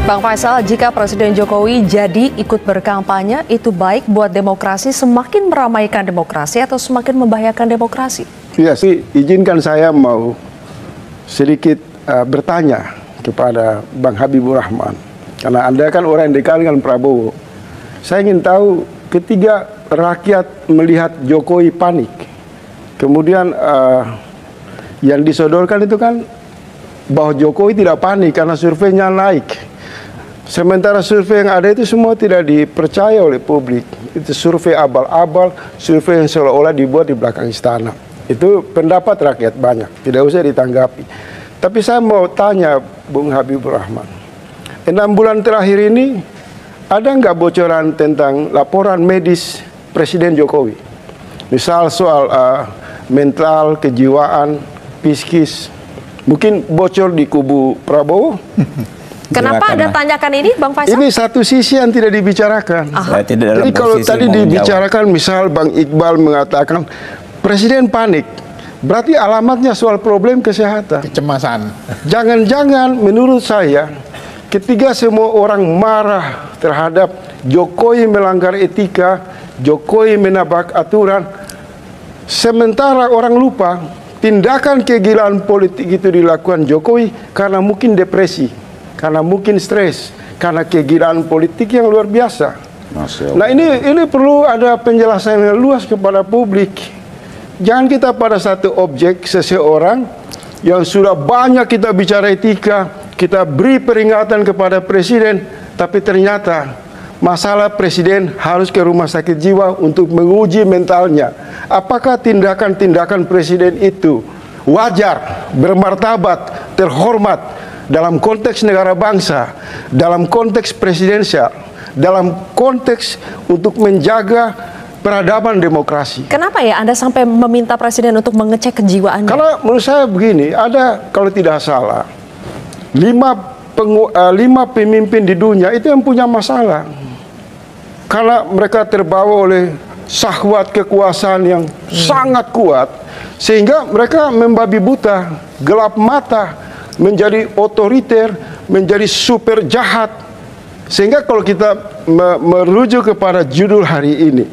Bang Faisal, jika Presiden Jokowi jadi ikut berkampanye, itu baik buat demokrasi, semakin meramaikan demokrasi atau semakin membahayakan demokrasi? Ya sih, izinkan saya mau sedikit bertanya kepada Bang Habibur Rahman. Karena Anda kan orang yang dekat dengan Prabowo. Saya ingin tahu ketika rakyat melihat Jokowi panik, kemudian yang disodorkan itu kan bahwa Jokowi tidak panik karena surveinya naik. Sementara survei yang ada itu semua tidak dipercaya oleh publik. Itu survei abal-abal, survei yang seolah-olah dibuat di belakang istana. Itu pendapat rakyat banyak, tidak usah ditanggapi. Tapi saya mau tanya Bung Habibur Rahman, 6 bulan terakhir ini ada nggak bocoran tentang laporan medis Presiden Jokowi? Misal soal mental, kejiwaan, psikis, mungkin bocor di kubu Prabowo? Kenapa Anda tanyakan ini, Bang Faisal? Ini satu sisi yang tidak dibicarakan. Jadi kalau tadi dibicarakan, misal Bang Iqbal mengatakan Presiden panik, berarti alamatnya soal problem kesehatan. Kecemasan. Jangan-jangan menurut saya, ketika semua orang marah terhadap Jokowi melanggar etika, Jokowi menabrak aturan, sementara orang lupa tindakan kegilaan politik itu dilakukan Jokowi karena mungkin depresi, karena mungkin stres, karena kegilaan politik yang luar biasa. Nah ini perlu ada penjelasan yang luas kepada publik. Jangan kita pada satu objek seseorang yang sudah banyak kita bicara etika, kita beri peringatan kepada presiden, tapi ternyata masalah presiden harus ke rumah sakit jiwa untuk menguji mentalnya. Apakah tindakan-tindakan presiden itu wajar, bermartabat, terhormat dalam konteks negara bangsa, dalam konteks presidensial, dalam konteks untuk menjaga peradaban demokrasi. Kenapa ya Anda sampai meminta Presiden untuk mengecek kejiwaannya? Karena menurut saya begini, ada kalau tidak salah 5 pemimpin di dunia itu yang punya masalah. Karena mereka terbawa oleh syahwat kekuasaan yang sangat kuat, sehingga mereka membabi buta, gelap mata, menjadi otoriter, menjadi super jahat. Sehingga kalau kita merujuk kepada judul hari ini,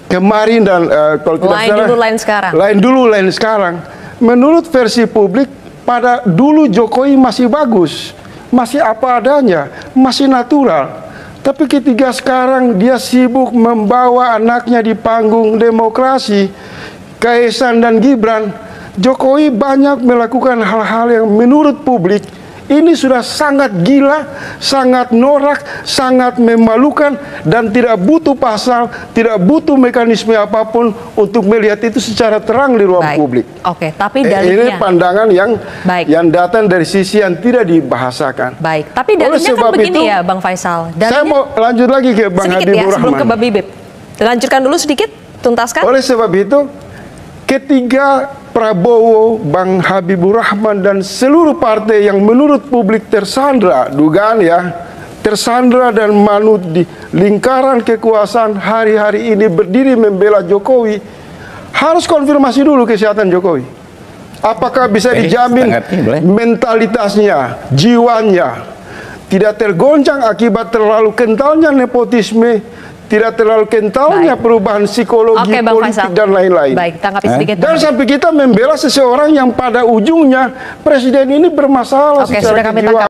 kemarin dan kalau tidak lain dulu lain sekarang. Lain dulu lain sekarang. Menurut versi publik, pada dulu Jokowi masih bagus, masih apa adanya, masih natural. Tapi ketika sekarang dia sibuk membawa anaknya di panggung demokrasi, Kaisang dan Gibran, Jokowi banyak melakukan hal-hal yang menurut publik ini sudah sangat gila, sangat norak, sangat memalukan, dan tidak butuh pasal, tidak butuh mekanisme apapun untuk melihat itu secara terang di ruang publik. Oke, tapi dalilnya ini pandangan yang datang dari sisi yang tidak dibahasakan. Baik, tapi dalilnya kan begini ya, Bang Faisal. Dalilnya, saya mau lanjut lagi ke Bang Habibur Rahman. Sebelum ke Bang Bibip, lanjutkan dulu sedikit, tuntaskan. Oleh sebab itu, ketiga Prabowo, Bang Habibur Rahman, dan seluruh partai yang menurut publik tersandra, dugaan ya, tersandra dan manut di lingkaran kekuasaan hari-hari ini berdiri membela Jokowi, harus konfirmasi dulu kesehatan Jokowi. Apakah bisa dijamin mentalitasnya, jiwanya tidak tergoncang akibat terlalu kentalnya nepotisme, tidak terlalu kentalnya perubahan psikologi, politik, dan lain-lain. Baik, tanggapi sedikit. Dan sampai kita membela seseorang yang pada ujungnya presiden ini bermasalah secara kejiwaan.